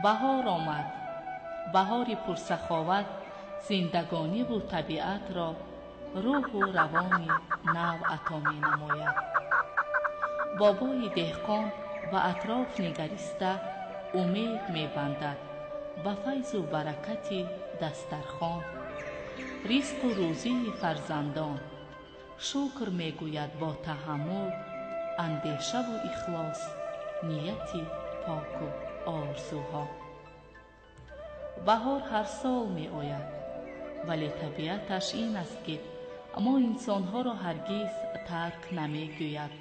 بهار آمد. بهاری پرسخاوت زندگانی و طبیعت را روح و روانی نو عطا می نماید. بابای دهقان و اطراف نگریسته امید می بندد به فیض و برکت دسترخوان، رزق و روزی فرزندان. شکر می گوید با تحمل، اندیشه و اخلاص، نیتی پاک و آرزوها. بهار هر سال می آید، ولی طبیعتش این است که ما انسانها را هرگز ترک نمی گوید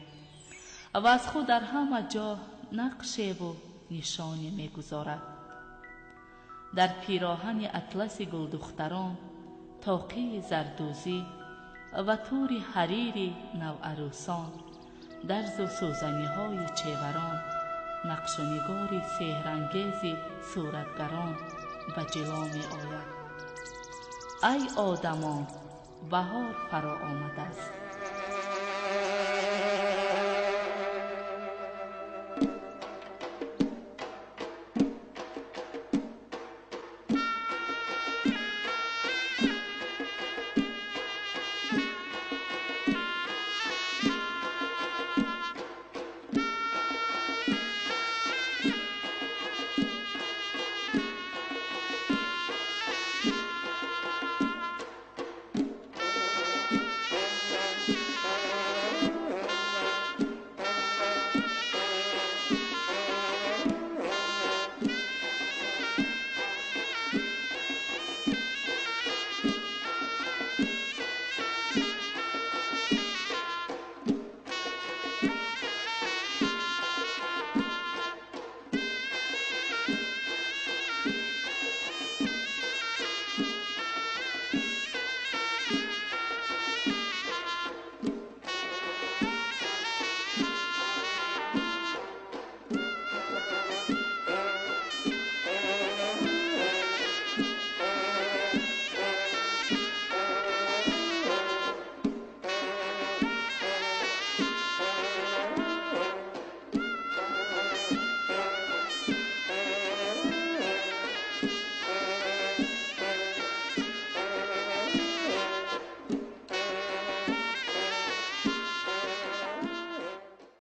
و از خود در همه جا نقشه و نشانی می گذارد. در پیراهن اطلس گلدختران، طاقه زردوزی و تور حریر نوعروسان، درز و سوزنی های چیوران، نقش و نگار سحرانگیز صورتگران به جلو می آید. ای آدمان، بهار فرا آمده است.